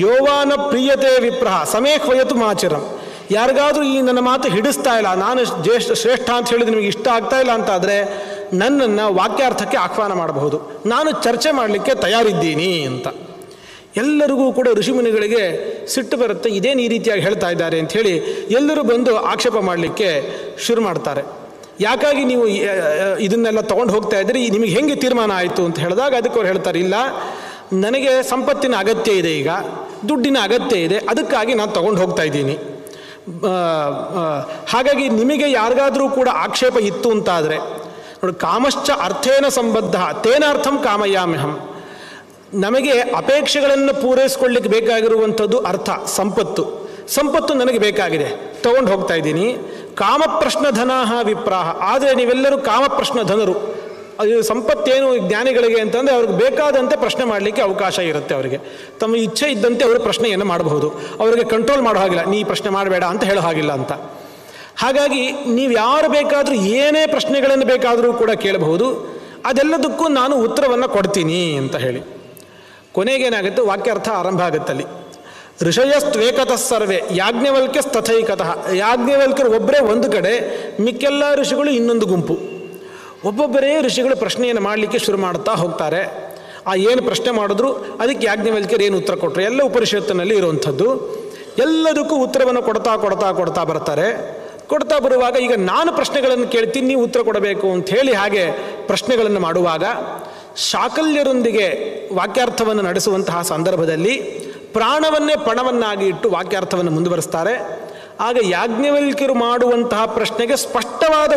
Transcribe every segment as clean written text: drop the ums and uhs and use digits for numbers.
ಯೋವಾನ ಪ್ರಿಯತೆ ವಿಪ್ರಹ ಸಮೇಹ್ವಯತು ಮಾಚಿರಂ. ಯಾರಿಗಾದರೂ ಈ ನನ್ನ ಮಾತು ಹಿಡಿಸ್ತಾ ಇಲ್ಲ, ನಾನು ಶ್ರೇಷ್ಠ ಅಂತ ಹೇಳಿದ್ರೆ ನಿಮಗೆ ಇಷ್ಟ ಆಗ್ತಾ ಇಲ್ಲ ಅಂತಾದರೆ ನನ್ನನ್ನು ವಾಕ್ಯಾರ್ಥಕ್ಕೆ ಆಹ್ವಾನ ಮಾಡಬಹುದು, ನಾನು ಚರ್ಚೆ ಮಾಡಲಿಕ್ಕೆ ತಯಾರಿದ್ದೀನಿ ಅಂತ. ಎಲ್ಲರಿಗೂ ಕೂಡ ಋಷಿಮುನಿಗಳಿಗೆ ಸಿಟ್ಟು ಬರುತ್ತೆ, ಇದೇನು ಈ ರೀತಿಯಾಗಿ ಹೇಳ್ತಾ ಇದ್ದಾರೆ ಅಂಥೇಳಿ ಎಲ್ಲರೂ ಬಂದು ಆಕ್ಷೇಪ ಮಾಡಲಿಕ್ಕೆ ಶುರು ಮಾಡ್ತಾರೆ. ಯಾಕಾಗಿ ನೀವು ಇದನ್ನೆಲ್ಲ ತೊಗೊಂಡು ಹೋಗ್ತಾ ಇದ್ದೀರಿ, ನಿಮಗೆ ಹೆಂಗೆ ತೀರ್ಮಾನ ಆಯಿತು ಅಂತ ಹೇಳಿದಾಗ ಅದಕ್ಕೆ ಅವ್ರು ಹೇಳ್ತಾರೆ, ಇಲ್ಲ ನನಗೆ ಸಂಪತ್ತಿನ ಅಗತ್ಯ ಇದೆ, ಈಗ ದುಡ್ಡಿನ ಅಗತ್ಯ ಇದೆ, ಅದಕ್ಕಾಗಿ ನಾನು ತೊಗೊಂಡು ಹೋಗ್ತಾ ಇದ್ದೀನಿ. ಹಾಗಾಗಿ ನಿಮಗೆ ಯಾರಿಗಾದರೂ ಕೂಡ ಆಕ್ಷೇಪ ಇತ್ತು ಅಂತಾದರೆ ನೋಡಿ, ಕಾಮಶ್ಚ ಅರ್ಥೇನ ಸಂಬದ್ಧ ತೇನಾರ್ಥಂ ಕಾಮಯಾಮ್ಯಹಂ. ನಮಗೆ ಅಪೇಕ್ಷೆಗಳನ್ನು ಪೂರೈಸ್ಕೊಳ್ಳಿಕ್ಕೆ ಬೇಕಾಗಿರುವಂಥದ್ದು ಅರ್ಥ, ಸಂಪತ್ತು ನನಗೆ ಬೇಕಾಗಿದೆ, ತಗೊಂಡು ಹೋಗ್ತಾ ಇದ್ದೀನಿ. ಕಾಮಪ್ರಶ್ನಧನಾಹ ವಿಪ್ರಾಹ. ಆದರೆ ನೀವೆಲ್ಲರೂ ಕಾಮಪ್ರಶ್ನಧನರು. ಅದು ಸಂಪತ್ತೇನು ಜ್ಞಾನಿಗಳಿಗೆ ಅಂತಂದರೆ ಅವ್ರಿಗೆ ಬೇಕಾದಂತೆ ಪ್ರಶ್ನೆ ಮಾಡಲಿಕ್ಕೆ ಅವಕಾಶ ಇರುತ್ತೆ. ಅವರಿಗೆ ತಮ್ಮ ಇಚ್ಛೆ ಇದ್ದಂತೆ ಅವರು ಪ್ರಶ್ನೆಯನ್ನು ಮಾಡಬಹುದು, ಅವರಿಗೆ ಕಂಟ್ರೋಲ್ ಮಾಡೋ ಹಾಗಿಲ್ಲ, ನೀ ಪ್ರಶ್ನೆ ಮಾಡಬೇಡ ಅಂತ ಹೇಳೋ ಹಾಗಿಲ್ಲ ಅಂತ. ಹಾಗಾಗಿ ನೀವು ಯಾರು ಬೇಕಾದರೂ ಏನೇ ಪ್ರಶ್ನೆಗಳನ್ನು ಬೇಕಾದರೂ ಕೂಡ ಕೇಳಬಹುದು, ಅದೆಲ್ಲದಕ್ಕೂ ನಾನು ಉತ್ತರವನ್ನು ಕೊಡ್ತೀನಿ ಅಂತ ಹೇಳಿ ಕೊನೆಗೇನಾಗುತ್ತೆ, ವಾಕ್ಯಾರ್ಥ ಆರಂಭ ಆಗುತ್ತಲ್ಲಿ. ಋಷಯಸ್ತ್ವೇಕತಃ ಸರ್ವೇ ಯಾಜ್ಞವಲ್ಕ್ಯ ತಥೈಕತಃ. ಯಾಜ್ಞವಲ್ಕ್ಯರು ಒಬ್ಬರೇ ಒಂದು ಕಡೆ, ಮಿಕ್ಕೆಲ್ಲ ಋಷಿಗಳು ಇನ್ನೊಂದು ಗುಂಪು. ಒಬ್ಬೊಬ್ಬರೇ ಋಷಿಗಳು ಪ್ರಶ್ನೆಯನ್ನು ಮಾಡಲಿಕ್ಕೆ ಶುರು ಮಾಡ್ತಾ ಹೋಗ್ತಾರೆ. ಏನು ಪ್ರಶ್ನೆ ಮಾಡಿದ್ರು ಅದಕ್ಕೆ ಯಾಜ್ಞವಲ್ಕ್ಯರು ಏನು ಉತ್ತರ ಕೊಟ್ಟರು, ಎಲ್ಲ ಉಪನಿಷತ್ತಿನಲ್ಲಿ ಇರುವಂಥದ್ದು. ಎಲ್ಲದಕ್ಕೂ ಉತ್ತರವನ್ನು ಕೊಡ್ತಾ ಬರ್ತಾರೆ. ಕೊಡ್ತಾ ಬರುವಾಗ ಈಗ ನಾನು ಪ್ರಶ್ನೆಗಳನ್ನು ಕೇಳ್ತೀನಿ, ನೀವು ಉತ್ತರ ಕೊಡಬೇಕು ಅಂಥೇಳಿ ಹಾಗೆ ಪ್ರಶ್ನೆಗಳನ್ನು ಮಾಡುವಾಗ ಶಾಕಲ್ಯರೊಂದಿಗೆ ವಾಕ್ಯಾರ್ಥವನ್ನು ನಡೆಸುವಂತಹ ಸಂದರ್ಭದಲ್ಲಿ ಪ್ರಾಣವನ್ನೇ ಪಣವನ್ನಾಗಿ ಇಟ್ಟು ವಾಕ್ಯಾರ್ಥವನ್ನು ಮುಂದುವರಿಸ್ತಾರೆ. ಆಗ ಯಾಜ್ಞವಲ್ಕ್ಯರು ಮಾಡುವಂತಹ ಪ್ರಶ್ನೆಗೆ ಸ್ಪಷ್ಟವಾದ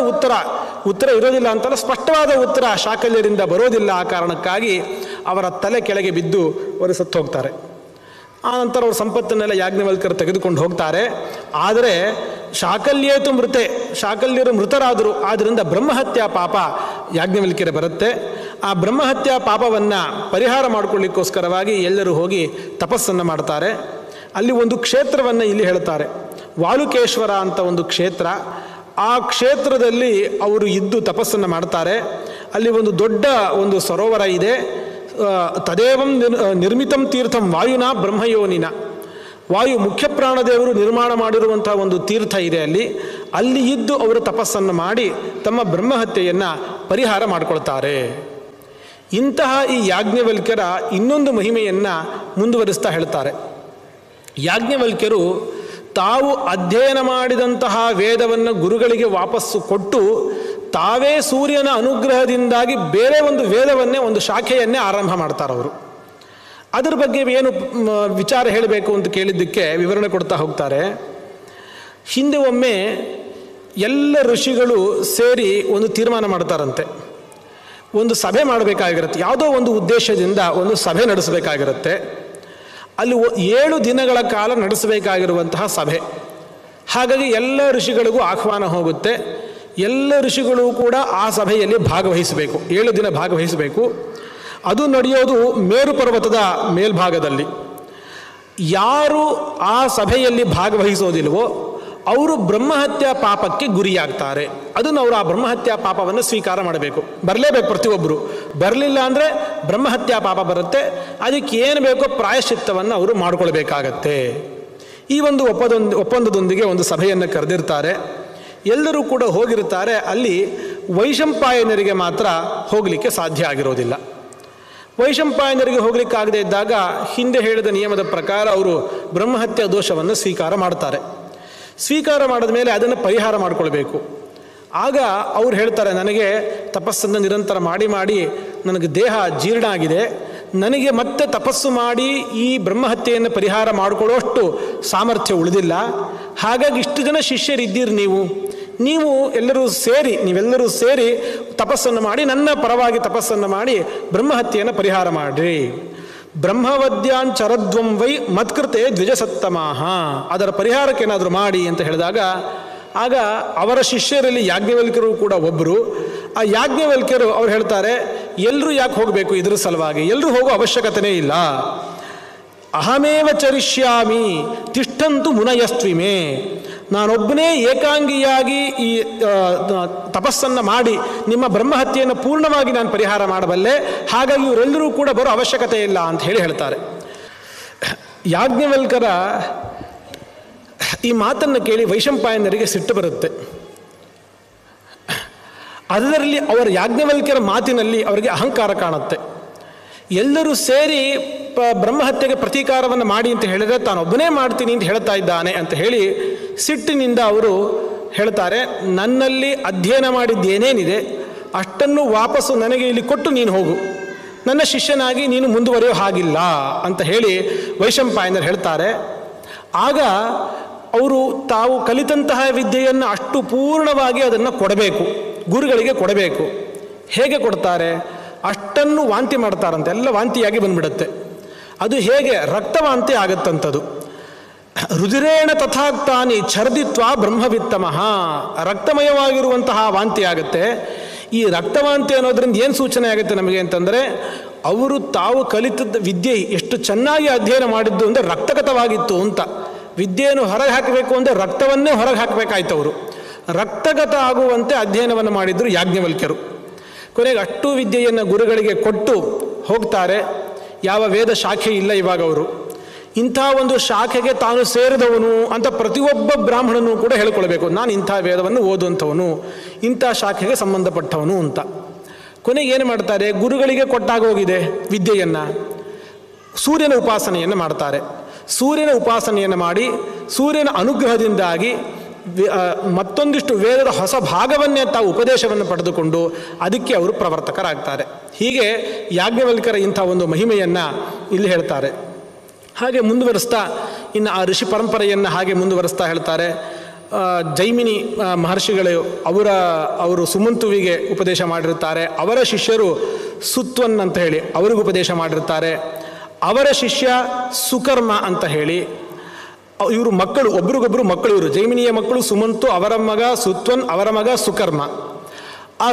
ಉತ್ತರ ಇರೋದಿಲ್ಲ ಅಂತಲ್ಲ, ಸ್ಪಷ್ಟವಾದ ಉತ್ತರ ಶಾಕಲ್ಯರಿಂದ ಬರೋದಿಲ್ಲ. ಆ ಕಾರಣಕ್ಕಾಗಿ ಅವರ ತಲೆ ಕೆಳಗೆ ಬಿದ್ದು ಅವರು ಸತ್ತು ಹೋಗ್ತಾರೆ. ಆನಂತರ ಅವ್ರ ಸಂಪತ್ತನ್ನೆಲ್ಲ ಯಾಜ್ಞವಲ್ಕ್ಯರು ತೆಗೆದುಕೊಂಡು ಹೋಗ್ತಾರೆ. ಆದರೆ ಶಾಕಲ್ಯೇತು ಮೃತೆ, ಶಾಕಲ್ಯರು ಮೃತರಾದರು. ಆದ್ದರಿಂದ ಬ್ರಹ್ಮಹತ್ಯಾ ಪಾಪ ಯಾಜ್ಞವಲ್ಕ್ಯರೇ ಬರುತ್ತೆ. ಆ ಬ್ರಹ್ಮಹತ್ಯಾ ಪಾಪವನ್ನು ಪರಿಹಾರ ಮಾಡಿಕೊಳ್ಳಿಕ್ಕೋಸ್ಕರವಾಗಿ ಎಲ್ಲರೂ ಹೋಗಿ ತಪಸ್ಸನ್ನು ಮಾಡ್ತಾರೆ. ಅಲ್ಲಿ ಒಂದು ಕ್ಷೇತ್ರವನ್ನು ಇಲ್ಲಿ ಹೇಳ್ತಾರೆ, ವಾಲುಕೇಶ್ವರ ಅಂತ ಒಂದು ಕ್ಷೇತ್ರ. ಆ ಕ್ಷೇತ್ರದಲ್ಲಿ ಅವರು ಇದ್ದು ತಪಸ್ಸನ್ನು ಮಾಡ್ತಾರೆ. ಅಲ್ಲಿ ಒಂದು ದೊಡ್ಡ ಒಂದು ಸರೋವರ ಇದೆ. ತದೇವಂ ನಿರ್ಮಿತಂ ತೀರ್ಥಂ ವಾಯುನಾ ಬ್ರಹ್ಮಯೋನಿನ. ವಾಯು ಮುಖ್ಯ ಪ್ರಾಣದೇವರು ನಿರ್ಮಾಣ ಮಾಡಿರುವಂಥ ಒಂದು ತೀರ್ಥ ಇದೆ ಅಲ್ಲಿ ಇದ್ದು ಅವರು ತಪಸ್ಸನ್ನು ಮಾಡಿ ತಮ್ಮ ಬ್ರಹ್ಮಹತ್ಯೆಯನ್ನು ಪರಿಹಾರ ಮಾಡಿಕೊಳ್ತಾರೆ. ಇಂತಹ ಈ ಯಾಜ್ಞವಲ್ಕ್ಯರ ಇನ್ನೊಂದು ಮಹಿಮೆಯನ್ನು ಮುಂದುವರಿಸ್ತಾ ಹೇಳ್ತಾರೆ. ಯಾಜ್ಞವಲ್ಕ್ಯರು ತಾವು ಅಧ್ಯಯನ ಮಾಡಿದಂತಹ ವೇದವನ್ನು ಗುರುಗಳಿಗೆ ವಾಪಸ್ಸು ಕೊಟ್ಟು ತಾವೇ ಸೂರ್ಯನ ಅನುಗ್ರಹದಿಂದಾಗಿ ಬೇರೆ ಒಂದು ವೇದವನ್ನೇ, ಒಂದು ಶಾಖೆಯನ್ನೇ ಆರಂಭ ಮಾಡ್ತಾರವರು. ಅದರ ಬಗ್ಗೆ ಏನು ವಿಚಾರ ಹೇಳಬೇಕು ಅಂತ ಕೇಳಿದ್ದಕ್ಕೆ ವಿವರಣೆ ಕೊಡ್ತಾ ಹೋಗ್ತಾರೆ. ಹಿಂದೆ ಒಮ್ಮೆ ಎಲ್ಲ ಋಷಿಗಳು ಸೇರಿ ಒಂದು ತೀರ್ಮಾನ ಮಾಡ್ತಾರಂತೆ, ಒಂದು ಸಭೆ ಮಾಡಬೇಕಾಗಿರುತ್ತೆ, ಯಾವುದೋ ಒಂದು ಉದ್ದೇಶದಿಂದ ಒಂದು ಸಭೆ ನಡೆಸಬೇಕಾಗಿರುತ್ತೆ. ಅಲ್ಲಿ 7 ದಿನಗಳ ಕಾಲ ನಡೆಸಬೇಕಾಗಿರುವಂತಹ ಸಭೆ. ಹಾಗಾಗಿ ಎಲ್ಲ ಋಷಿಗಳಿಗೂ ಆಹ್ವಾನ ಹೋಗುತ್ತೆ. ಎಲ್ಲ ಋಷಿಗಳು ಕೂಡ ಆ ಸಭೆಯಲ್ಲಿ ಭಾಗವಹಿಸಬೇಕು, 7 ದಿನ ಭಾಗವಹಿಸಬೇಕು. ಅದು ನಡೆಯೋದು ಮೇರು ಪರ್ವತದ ಮೇಲ್ಭಾಗದಲ್ಲಿ. ಯಾರು ಆ ಸಭೆಯಲ್ಲಿ ಭಾಗವಹಿಸೋದಿಲ್ವೋ ಅವರು ಬ್ರಹ್ಮಹತ್ಯಾ ಪಾಪಕ್ಕೆ ಗುರಿಯಾಗ್ತಾರೆ. ಅದನ್ನು ಅವರು ಆ ಬ್ರಹ್ಮಹತ್ಯಾ ಪಾಪವನ್ನು ಸ್ವೀಕಾರ ಮಾಡಬೇಕು, ಬರಲೇಬೇಕು ಪ್ರತಿಯೊಬ್ಬರು. ಬರಲಿಲ್ಲ ಅಂದರೆ ಬ್ರಹ್ಮಹತ್ಯಾ ಪಾಪ ಬರುತ್ತೆ. ಅದಕ್ಕೆ ಏನು ಬೇಕೋ ಪ್ರಾಯಶ್ಚಿತ್ತವನ್ನು ಅವರು ಮಾಡಿಕೊಳ್ಬೇಕಾಗತ್ತೆ. ಈ ಒಂದು ಒಪ್ಪಂದದೊಂದಿಗೆ ಒಂದು ಸಭೆಯನ್ನು ಕರೆದಿರ್ತಾರೆ. ಎಲ್ಲರೂ ಕೂಡ ಹೋಗಿರ್ತಾರೆ. ಅಲ್ಲಿ ವೈಶಂಪಾಯನರಿಗೆ ಮಾತ್ರ ಹೋಗಲಿಕ್ಕೆ ಸಾಧ್ಯ ಆಗಿರೋದಿಲ್ಲ. ವೈಶಂಪಾಯನರಿಗೆ ಹೋಗಲಿಕ್ಕಾಗದೇ ಇದ್ದಾಗ ಹಿಂದೆ ಹೇಳಿದ ನಿಯಮದ ಪ್ರಕಾರ ಅವರು ಬ್ರಹ್ಮಹತ್ಯಾ ದೋಷವನ್ನು ಸ್ವೀಕಾರ ಮಾಡ್ತಾರೆ. ಸ್ವೀಕಾರ ಮಾಡಿದ ಮೇಲೆ ಅದನ್ನು ಪರಿಹಾರ ಮಾಡಿಕೊಳ್ಬೇಕು. ಆಗ ಅವ್ರು ಹೇಳ್ತಾರೆ, ನನಗೆ ತಪಸ್ಸನ್ನು ನಿರಂತರ ಮಾಡಿ ನನಗೆ ದೇಹ ಜೀರ್ಣ ಆಗಿದೆ, ನನಗೆ ಮತ್ತೆ ತಪಸ್ಸು ಮಾಡಿ ಈ ಬ್ರಹ್ಮಹತ್ಯೆಯನ್ನು ಪರಿಹಾರ ಮಾಡಿಕೊಳ್ಳುವಷ್ಟು ಸಾಮರ್ಥ್ಯ ಉಳಿದಿಲ್ಲ. ಹಾಗಾಗಿ ಇಷ್ಟು ಜನ ಶಿಷ್ಯರಿದ್ದೀರಿ, ನೀವೆಲ್ಲರೂ ಸೇರಿ ತಪಸ್ಸನ್ನು ಮಾಡಿ, ನನ್ನ ಪರವಾಗಿ ತಪಸ್ಸನ್ನು ಮಾಡಿ ಬ್ರಹ್ಮಹತ್ಯೆಯನ್ನು ಪರಿಹಾರ ಮಾಡಿರಿ. ಬ್ರಹ್ಮವದ್ಯಾಂಚರದ್ವಂ ವೈ ಮತ್ಕೃತೆ ದ್ವಿಜಸತ್ತಮಾಹ. ಅದರ ಪರಿಹಾರಕ್ಕೇನಾದರೂ ಮಾಡಿ ಅಂತ ಹೇಳಿದಾಗ ಆಗ ಅವರ ಶಿಷ್ಯರಲ್ಲಿ ಯಾಜ್ಞವಲ್ಕ್ಯರು ಕೂಡ ಒಬ್ಬರು. ಆ ಯಾಜ್ಞವಲ್ಕ್ಯರು ಅವ್ರು ಹೇಳ್ತಾರೆ, ಎಲ್ಲರೂ ಯಾಕೆ ಹೋಗಬೇಕು ಇದರ ಸಲುವಾಗಿ, ಎಲ್ಲರೂ ಹೋಗೋ ಅವಶ್ಯಕತೆಯೇ ಇಲ್ಲ. ಅಹಮೇವ ಚರಿಷ್ಯಾಮಿ ತಿಷ್ಠಂತು ಮುನಯಸ್ತ್ವಿಮೇ. ನಾನೊಬ್ಬನೇ ಏಕಾಂಗಿಯಾಗಿ ಈ ತಪಸ್ಸನ್ನು ಮಾಡಿ ನಿಮ್ಮ ಬ್ರಹ್ಮಹತ್ಯೆಯನ್ನು ಪೂರ್ಣವಾಗಿ ನಾನು ಪರಿಹಾರ ಮಾಡಬಲ್ಲೆ. ಹಾಗಾಗಿ ಇವರೆಲ್ಲರೂ ಕೂಡ ಬರೋ ಅವಶ್ಯಕತೆ ಇಲ್ಲ ಅಂತ ಹೇಳ್ತಾರೆ. ಯಾಜ್ಞವಲ್ಕರ ಈ ಮಾತನ್ನು ಕೇಳಿ ವೈಶಂಪಾಯನರಿಗೆ ಸಿಟ್ಟು ಬರುತ್ತೆ. ಅದರಲ್ಲಿ ಅವರ ಯಾಜ್ಞವಲ್ಕ್ಯರ ಮಾತಿನಲ್ಲಿ ಅವರಿಗೆ ಅಹಂಕಾರ ಕಾಣುತ್ತೆ. ಎಲ್ಲರೂ ಸೇರಿ ಬ್ರಹ್ಮಹತ್ಯೆಗೆ ಪ್ರತೀಕಾರವನ್ನು ಮಾಡಿ ಅಂತ ಹೇಳಿದರೆ ತಾನೊಬ್ಬನೇ ಮಾಡ್ತೀನಿ ಅಂತ ಹೇಳ್ತಾ ಇದ್ದಾನೆ ಅಂತ ಹೇಳಿ ಸಿಟ್ಟಿನಿಂದ ಅವರು ಹೇಳ್ತಾರೆ, ನನ್ನಲ್ಲಿ ಅಧ್ಯಯನ ಮಾಡಿದ್ದೇನೇನಿದೆ ಅಷ್ಟನ್ನು ವಾಪಸ್ಸು ನನಗೆ ಇಲ್ಲಿ ಕೊಟ್ಟು ನೀನು ಹೋಗು, ನನ್ನ ಶಿಷ್ಯನಾಗಿ ನೀನು ಮುಂದುವರಿಯೋ ಹಾಗಿಲ್ಲ ಅಂತ ಹೇಳಿ ವೈಶಂಪಾಯನರು ಹೇಳ್ತಾರೆ. ಆಗ ಅವರು ತಾವು ಕಲಿತಂತಹ ವಿದ್ಯೆಯನ್ನು ಅಷ್ಟು ಪೂರ್ಣವಾಗಿ ಅದನ್ನು ಕೊಡಬೇಕು, ಗುರುಗಳಿಗೆ ಕೊಡಬೇಕು. ಹೇಗೆ ಕೊಡ್ತಾರೆ? ಅಷ್ಟನ್ನು ವಾಂತಿ ಮಾಡ್ತಾರಂತೆ, ಎಲ್ಲ ವಾಂತಿಯಾಗಿ ಬಂದ್ಬಿಡುತ್ತೆ. ಅದು ಹೇಗೆ? ರಕ್ತವಾಂತಿ ಆಗತ್ತಂಥದ್ದು. ರುಧಿರೇಣ ತಥಾಕ್ತಾನಿ ಛರ್ದಿತ್ವ ಬ್ರಹ್ಮವಿತ್ತಮಃ, ರಕ್ತಮಯವಾಗಿರುವಂತಹ ವಾಂತಿ ಆಗುತ್ತೆ. ಈ ರಕ್ತವಾಂತಿ ಅನ್ನೋದ್ರಿಂದ ಏನು ಸೂಚನೆ ಆಗುತ್ತೆ ನಮಗೆ ಅಂತಂದರೆ, ಅವರು ತಾವು ಕಲಿತದ್ದ ವಿದ್ಯೆ ಎಷ್ಟು ಚೆನ್ನಾಗಿ ಅಧ್ಯಯನ ಮಾಡಿದ್ದು ಅಂದರೆ ರಕ್ತಗತವಾಗಿತ್ತು ಅಂತ. ವಿದ್ಯೆಯನ್ನು ಹೊರಗೆ ಹಾಕಬೇಕು ಅಂದರೆ ರಕ್ತವನ್ನೇ ಹೊರಗೆ ಹಾಕಬೇಕಾಯ್ತು. ಅವರು ರಕ್ತಗತ ಆಗುವಂತೆ ಅಧ್ಯಯನವನ್ನು ಮಾಡಿದರು ಯಾಜ್ಞವಲ್ಕ್ಯರು. ಕೊನೆಗೆ ಅಷ್ಟು ವಿದ್ಯೆಯನ್ನು ಗುರುಗಳಿಗೆ ಕೊಟ್ಟು ಹೋಗ್ತಾರೆ. ಯಾವ ವೇದ ಶಾಖೆ ಇಲ್ಲ ಇವಾಗ ಅವರು. ಇಂಥ ಒಂದು ಶಾಖೆಗೆ ತಾನು ಸೇರಿದವನು ಅಂತ ಪ್ರತಿಯೊಬ್ಬ ಬ್ರಾಹ್ಮಣನೂ ಕೂಡ ಹೇಳ್ಕೊಳ್ಬೇಕು, ನಾನು ಇಂಥ ವೇದವನ್ನು ಓದುವಂಥವನು, ಇಂಥ ಶಾಖೆಗೆ ಸಂಬಂಧಪಟ್ಟವನು ಅಂತ. ಕೊನೆಗೆ ಏನು ಮಾಡ್ತಾರೆ? ಗುರುಗಳಿಗೆ ಕೊಟ್ಟಾಗೋಗಿದೆ ವಿದ್ಯೆಯನ್ನು, ಸೂರ್ಯನ ಉಪಾಸನೆಯನ್ನು ಮಾಡ್ತಾರೆ. ಸೂರ್ಯನ ಉಪಾಸನೆಯನ್ನು ಮಾಡಿ ಸೂರ್ಯನ ಅನುಗ್ರಹದಿಂದಾಗಿ ಮತ್ತೊಂದಿಷ್ಟು ವೇದದ ಹೊಸ ಭಾಗವನ್ನೇ ತಾವು ಉಪದೇಶವನ್ನು ಪಡೆದುಕೊಂಡು ಅದಕ್ಕೆ ಅವರು ಪ್ರವರ್ತಕರಾಗ್ತಾರೆ. ಹೀಗೆ ಯಾಜ್ಞವಲ್ಕ್ಯರ ಇಂಥ ಒಂದು ಮಹಿಮೆಯನ್ನು ಇಲ್ಲಿ ಹೇಳ್ತಾರೆ. ಹಾಗೆ ಮುಂದುವರಿಸ್ತಾ ಇನ್ನು ಆ ಋಷಿ ಪರಂಪರೆಯನ್ನು ಹಾಗೆ ಮುಂದುವರಿಸ್ತಾ ಹೇಳ್ತಾರೆ. ಜೈಮಿನಿ ಮಹರ್ಷಿಗಳು ಅವರು ಸುಮಂತುವಿಗೆ ಉಪದೇಶ ಮಾಡಿರ್ತಾರೆ. ಅವರ ಶಿಷ್ಯರು ಸುತ್ವನ್ ಅಂತ ಹೇಳಿ ಅವರಿಗೂ ಉಪದೇಶ ಮಾಡಿರ್ತಾರೆ. ಅವರ ಶಿಷ್ಯ ಸುಕರ್ಮ ಅಂತ ಹೇಳಿ, ಇವರು ಮಕ್ಕಳು, ಒಬ್ರಿಗೊಬ್ಬರು ಮಕ್ಕಳು. ಇವರು ಜೈಮಿನಿಯ ಮಕ್ಕಳು ಸುಮಂತು, ಅವರ ಮಗ ಸುತ್ವನ್, ಅವರ ಮಗ ಸುಕರ್ಮ. ಆ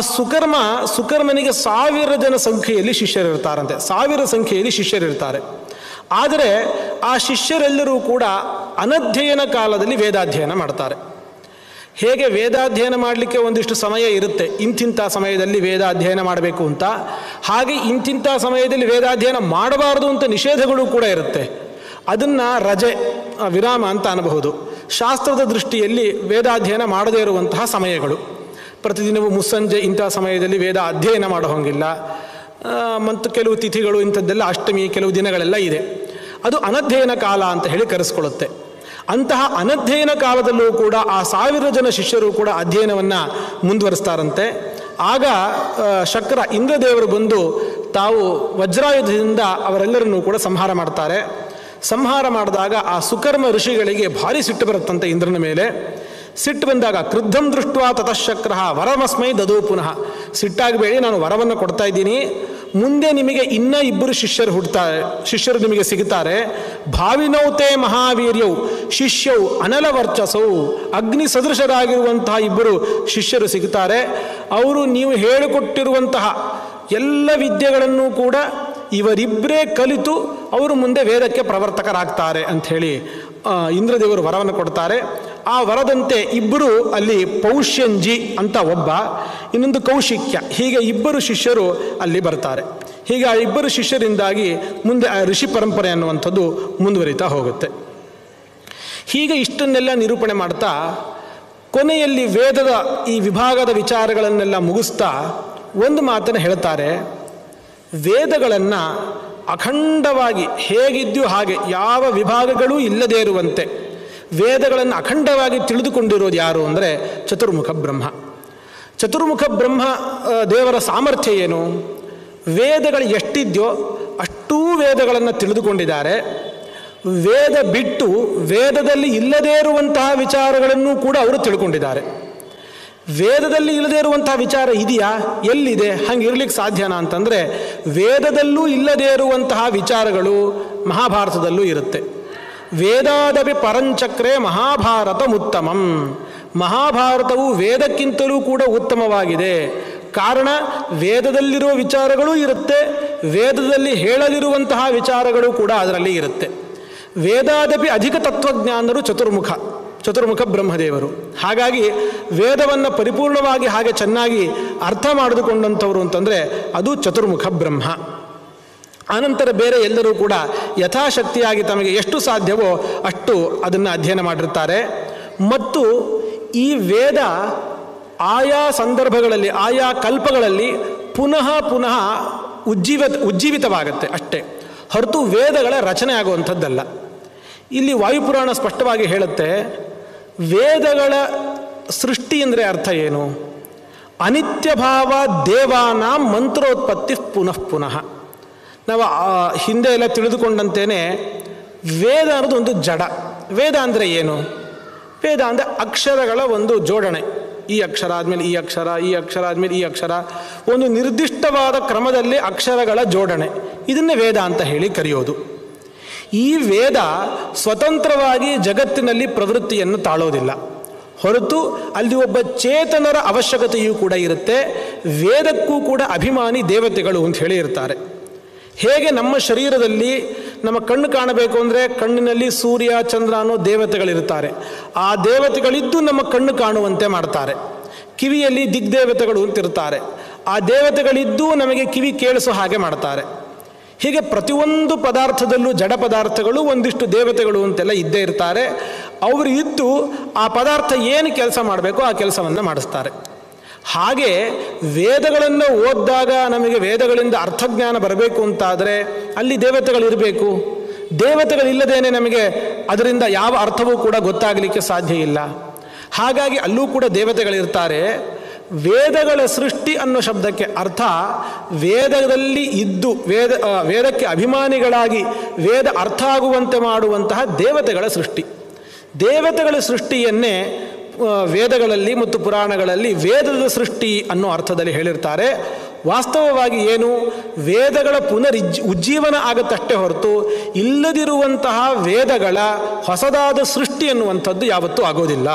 ಸುಕರ್ಮನಿಗೆ 1000 ಜನ ಸಂಖ್ಯೆಯಲ್ಲಿ ಶಿಷ್ಯರಿರ್ತಾರಂತೆ, 1000 ಸಂಖ್ಯೆಯಲ್ಲಿ ಶಿಷ್ಯರಿರ್ತಾರೆ. ಆದರೆ ಆ ಶಿಷ್ಯರೆಲ್ಲರೂ ಕೂಡ ಅನಧ್ಯಯನ ಕಾಲದಲ್ಲಿ ವೇದಾಧ್ಯಯನ ಮಾಡ್ತಾರೆ. ಹೇಗೆ ವೇದಾಧ್ಯಯನ ಮಾಡಲಿಕ್ಕೆ ಒಂದಿಷ್ಟು ಸಮಯ ಇರುತ್ತೆ, ಇಂತಿಂಥ ಸಮಯದಲ್ಲಿ ವೇದಾಧ್ಯಯನ ಮಾಡಬೇಕು ಅಂತ, ಹಾಗೆ ಇಂತಿಂಥ ಸಮಯದಲ್ಲಿ ವೇದಾಧ್ಯಯನ ಮಾಡಬಾರ್ದು ಅಂತ ನಿಷೇಧಗಳು ಕೂಡ ಇರುತ್ತೆ. ಅದನ್ನು ರಜೆ, ವಿರಾಮ ಅಂತ ಅನ್ನಬಹುದು. ಶಾಸ್ತ್ರದ ದೃಷ್ಟಿಯಲ್ಲಿ ವೇದಾಧ್ಯಯನ ಮಾಡದೇ ಇರುವಂತಹ ಸಮಯಗಳು, ಪ್ರತಿದಿನವೂ ಮುಸ್ಸಂಜೆ ಇಂಥ ಸಮಯದಲ್ಲಿ ವೇದ ಅಧ್ಯಯನ ಮಾಡೋ ಹಾಗಿಲ್ಲ. ಮತ್ತು ಕೆಲವು ತಿಥಿಗಳು ಇಂಥದ್ದೆಲ್ಲ, ಅಷ್ಟಮಿ, ಕೆಲವು ದಿನಗಳೆಲ್ಲ ಇದೆ. ಅದು ಅನಧ್ಯಯನ ಕಾಲ ಅಂತ ಹೇಳಿ ಕರೆಸ್ಕೊಳ್ಳುತ್ತೆ. ಅಂತಹ ಅನಧ್ಯಯನ ಕಾಲದಲ್ಲೂ ಕೂಡ ಆ 1000 ಜನ ಶಿಷ್ಯರು ಕೂಡ ಅಧ್ಯಯನವನ್ನು ಮುಂದುವರಿಸ್ತಾರಂತೆ. ಆಗ ಶಕ್ರ ಇಂದ್ರದೇವರು ಬಂದು ತಾವು ವಜ್ರಾಯುಧದಿಂದ ಅವರೆಲ್ಲರನ್ನೂ ಕೂಡ ಸಂಹಾರ ಮಾಡ್ತಾರೆ. ಸಂಹಾರ ಮಾಡಿದಾಗ ಆ ಸುಕರ್ಮ ಋಷಿಗಳಿಗೆ ಭಾರಿ ಸಿಟ್ಟು ಬರುತ್ತಂತೆ ಇಂದ್ರನ ಮೇಲೆ. ಸಿಟ್ಟು ಬಂದಾಗ ಕ್ರುದ್ಧಂ ದೃಷ್ಟ್ವಾ ತತಃಶಕ್ರ ವರಮಸ್ಮೈ ದದೋ ಪುನಃ, ಸಿಟ್ಟಾಗಬೇಡಿ, ನಾನು ವರವನ್ನು ಕೊಡ್ತಾ ಇದ್ದೀನಿ, ಮುಂದೆ ನಿಮಗೆ ಇನ್ನೂ 2 ಶಿಷ್ಯರು ನಿಮಗೆ ಸಿಗುತ್ತಾರೆ. ಭಾವಿನೌತೆ ಮಹಾವೀರ್ಯವು ಶಿಷ್ಯವು ಅನಲವರ್ಚಸವು, ಅಗ್ನಿ ಸದೃಶರಾಗಿರುವಂತಹ 2 ಶಿಷ್ಯರು ಸಿಗುತ್ತಾರೆ. ಅವರು ನೀವು ಹೇಳಿಕೊಟ್ಟಿರುವಂತಹ ಎಲ್ಲ ವಿದ್ಯೆಗಳನ್ನು ಕೂಡ ಇವರಿಬ್ಬರೇ ಕಲಿತು ಅವರು ಮುಂದೆ ವೇದಕ್ಕೆ ಪ್ರವರ್ತಕರಾಗ್ತಾರೆ ಅಂಥೇಳಿ ಇಂದ್ರದೇವರು ವರವನ್ನು ಕೊಡ್ತಾರೆ. ಆ ವರದಂತೆ 2 ಅಲ್ಲಿ ಪೌಷ್ಯಂಜಿ ಅಂತ ಒಬ್ಬ, ಇನ್ನೊಂದು ಕೌಶಿಕ್ಯ, ಹೀಗೆ 2 ಶಿಷ್ಯರು ಅಲ್ಲಿ ಬರ್ತಾರೆ. ಹೀಗೆ ಆ 2 ಶಿಷ್ಯರಿಂದಾಗಿ ಮುಂದೆ ಆ ಋಷಿ ಪರಂಪರೆ ಅನ್ನುವಂಥದ್ದು ಮುಂದುವರಿತಾ ಹೋಗುತ್ತೆ. ಹೀಗೆ ಇಷ್ಟನ್ನೆಲ್ಲ ನಿರೂಪಣೆ ಮಾಡ್ತಾ ಕೊನೆಯಲ್ಲಿ ವೇದದ ಈ ವಿಭಾಗದ ವಿಚಾರಗಳನ್ನೆಲ್ಲ ಮುಗಿಸ್ತಾ ಒಂದು ಮಾತನ್ನು ಹೇಳ್ತಾರೆ. ವೇದಗಳನ್ನು ಅಖಂಡವಾಗಿ ಹೇಗಿದ್ಯೋ ಹಾಗೆ ಯಾವ ವಿಭಾಗಗಳೂ ಇಲ್ಲದೇ ಇರುವಂತೆ ವೇದಗಳನ್ನು ಅಖಂಡವಾಗಿ ತಿಳಿದುಕೊಂಡಿರೋದು ಯಾರು ಅಂದರೆ ಚತುರ್ಮುಖ ಬ್ರಹ್ಮ. ಚತುರ್ಮುಖ ಬ್ರಹ್ಮ ದೇವರ ಸಾಮರ್ಥ್ಯ ಏನು? ವೇದಗಳು ಎಷ್ಟಿದೆಯೋ ಅಷ್ಟೂ ವೇದಗಳನ್ನು ತಿಳಿದುಕೊಂಡಿದ್ದಾರೆ. ವೇದ ಬಿಟ್ಟು ವೇದದಲ್ಲಿ ಇಲ್ಲದೇ ಇರುವಂತಹ ವಿಚಾರಗಳನ್ನು ಕೂಡ ಅವರು ತಿಳ್ಕೊಂಡಿದ್ದಾರೆ. ವೇದದಲ್ಲಿ ಇಲ್ಲದೇ ಇರುವಂತಹ ವಿಚಾರ ಇದೆಯಾ? ಎಲ್ಲಿದೆ? ಹಂಗೆ ಇರ್ಲಿಕ್ಕೆ ಸಾಧ್ಯನಾ ಅಂತಂದರೆ, ವೇದದಲ್ಲೂ ಇಲ್ಲದೇ ಇರುವಂತಹ ವಿಚಾರಗಳು ಮಹಾಭಾರತದಲ್ಲೂ ಇರುತ್ತೆ. ವೇದಾದಪಿ ಪರಂಚಕ್ರೆ ಮಹಾಭಾರತ ಉತ್ತಮಂ, ಮಹಾಭಾರತವು ವೇದಕ್ಕಿಂತಲೂ ಕೂಡ ಉತ್ತಮವಾಗಿದೆ. ಕಾರಣ ವೇದದಲ್ಲಿರುವ ವಿಚಾರಗಳೂ ಇರುತ್ತೆ, ವೇದದಲ್ಲಿ ಹೇಳಲಿರುವಂತಹ ವಿಚಾರಗಳು ಕೂಡ ಅದರಲ್ಲಿ ಇರುತ್ತೆ. ವೇದಾದಪಿ ಅಧಿಕ ತತ್ವಜ್ಞಾನರು ಚತುರ್ಮುಖ ಬ್ರಹ್ಮದೇವರು. ಹಾಗಾಗಿ ವೇದವನ್ನು ಪರಿಪೂರ್ಣವಾಗಿ ಹಾಗೆ ಚೆನ್ನಾಗಿ ಅರ್ಥ ಮಾಡಿದುಕೊಂಡಂಥವ್ರು ಅಂತಂದರೆ ಅದು ಚತುರ್ಮುಖ ಬ್ರಹ್ಮ. ಆನಂತರ ಬೇರೆ ಎಲ್ಲರೂ ಕೂಡ ಯಥಾಶಕ್ತಿಯಾಗಿ ತಮಗೆ ಎಷ್ಟು ಸಾಧ್ಯವೋ ಅಷ್ಟು ಅದನ್ನು ಅಧ್ಯಯನ ಮಾಡಿರ್ತಾರೆ. ಮತ್ತು ಈ ವೇದ ಆಯಾ ಸಂದರ್ಭಗಳಲ್ಲಿ ಆಯಾ ಕಲ್ಪಗಳಲ್ಲಿ ಪುನಃ ಪುನಃ ಉಜ್ಜೀವಿತವಾಗುತ್ತೆ ಅಷ್ಟೇ ಹೊರತು ವೇದಗಳ ರಚನೆ ಆಗುವಂಥದ್ದಲ್ಲ. ಇಲ್ಲಿ ವಾಯುಪುರಾಣ ಸ್ಪಷ್ಟವಾಗಿ ಹೇಳುತ್ತೆ, ವೇದಗಳ ಸೃಷ್ಟಿ ಅಂದರೆ ಅರ್ಥ ಏನು? ಅನಿತ್ಯಭಾವ ದೇವಾನಾಂ ಮಂತ್ರೋತ್ಪತ್ತಿ ಪುನಃ ಪುನಃ. ನಾವು ಹಿಂದೆ ಎಲ್ಲ ತಿಳಿದುಕೊಂಡಂತೇನೆ ವೇದ ಅನ್ನೋದು ಒಂದು ಜಡ. ವೇದ ಅಂದರೆ ಏನು? ವೇದ ಅಂದರೆ ಅಕ್ಷರಗಳ ಒಂದು ಜೋಡಣೆ. ಈ ಅಕ್ಷರ ಆದಮೇಲೆ ಈ ಅಕ್ಷರ, ಈ ಅಕ್ಷರ ಆದಮೇಲೆ ಈ ಅಕ್ಷರ, ಒಂದು ನಿರ್ದಿಷ್ಟವಾದ ಕ್ರಮದಲ್ಲಿ ಅಕ್ಷರಗಳ ಜೋಡಣೆ, ಇದನ್ನೇ ವೇದ ಅಂತ ಹೇಳಿ ಕರೆಯೋದು. ಈ ವೇದ ಸ್ವತಂತ್ರವಾಗಿ ಜಗತ್ತಿನಲ್ಲಿ ಪ್ರವೃತ್ತಿಯನ್ನು ತಾಳೋದಿಲ್ಲ, ಹೊರತು ಅಲ್ಲಿ ಒಬ್ಬ ಚೇತನರ ಅವಶ್ಯಕತೆಯೂ ಕೂಡ ಇರುತ್ತೆ. ವೇದಕ್ಕೂ ಕೂಡ ಅಭಿಮಾನಿ ದೇವತೆಗಳು ಅಂತ ಹೇಳಿ ಇರ್ತಾರೆ. ಹೇಗೆ ನಮ್ಮ ಶರೀರದಲ್ಲಿ ನಮ್ಮ ಕಣ್ಣು ಕಾಣಬೇಕು ಅಂದರೆ ಕಣ್ಣಿನಲ್ಲಿ ಸೂರ್ಯ ಚಂದ್ರ ಅನ್ನೋ ದೇವತೆಗಳಿರ್ತಾರೆ, ಆ ದೇವತೆಗಳಿದ್ದು ನಮ್ಮ ಕಣ್ಣು ಕಾಣುವಂತೆ ಮಾಡ್ತಾರೆ. ಕಿವಿಯಲ್ಲಿ ದಿಗ್ದೇವತೆಗಳು ಅಂತಿರ್ತಾರೆ, ಆ ದೇವತೆಗಳಿದ್ದು ನಮಗೆ ಕಿವಿ ಕೇಳಿಸೋ ಹಾಗೆ ಮಾಡ್ತಾರೆ. ಹೀಗೆ ಪ್ರತಿಯೊಂದು ಪದಾರ್ಥದಲ್ಲೂ ಜಡ ಪದಾರ್ಥಗಳು ಒಂದಿಷ್ಟು ದೇವತೆಗಳು ಅಂತೆಲ್ಲ ಇದ್ದೇ ಇರ್ತಾರೆ. ಅವರು ಇದ್ದು ಆ ಪದಾರ್ಥ ಏನು ಕೆಲಸ ಮಾಡಬೇಕೋ ಆ ಕೆಲಸವನ್ನು ಮಾಡಿಸ್ತಾರೆ. ಹಾಗೆ ವೇದಗಳನ್ನು ಓದಿದಾಗ ನಮಗೆ ವೇದಗಳಿಂದ ಅರ್ಥಜ್ಞಾನ ಬರಬೇಕು ಅಂತಾದರೆ ಅಲ್ಲಿ ದೇವತೆಗಳಿರಬೇಕು. ದೇವತೆಗಳಿಲ್ಲದೇನೆ ನಮಗೆ ಅದರಿಂದ ಯಾವ ಅರ್ಥವೂ ಕೂಡ ಗೊತ್ತಾಗಲಿಕ್ಕೆ ಸಾಧ್ಯ ಇಲ್ಲ. ಹಾಗಾಗಿ ಅಲ್ಲೂ ಕೂಡ ದೇವತೆಗಳಿರ್ತಾರೆ. ವೇದಗಳ ಸೃಷ್ಟಿ ಅನ್ನೋ ಶಬ್ದಕ್ಕೆ ಅರ್ಥ ವೇದದಲ್ಲಿ ಇದ್ದು ವೇದಕ್ಕೆ ಅಭಿಮಾನಿಗಳಾಗಿ ವೇದ ಅರ್ಥ ಆಗುವಂತೆ ಮಾಡುವಂತಹ ದೇವತೆಗಳ ಸೃಷ್ಟಿ. ದೇವತೆಗಳ ಸೃಷ್ಟಿಯನ್ನೇ ವೇದಗಳಲ್ಲಿ ಮತ್ತು ಪುರಾಣಗಳಲ್ಲಿ ವೇದದ ಸೃಷ್ಟಿ ಅನ್ನೋ ಅರ್ಥದಲ್ಲಿ ಹೇಳಿರ್ತಾರೆ. ವಾಸ್ತವವಾಗಿ ಏನು, ವೇದಗಳ ಉಜ್ಜೀವನ ಆಗುತ್ತಷ್ಟೇ ಹೊರತು ಇಲ್ಲದಿರುವಂತಹ ವೇದಗಳ ಹೊಸದಾದ ಸೃಷ್ಟಿ ಎನ್ನುವಂಥದ್ದು ಯಾವತ್ತೂ ಆಗೋದಿಲ್ಲ.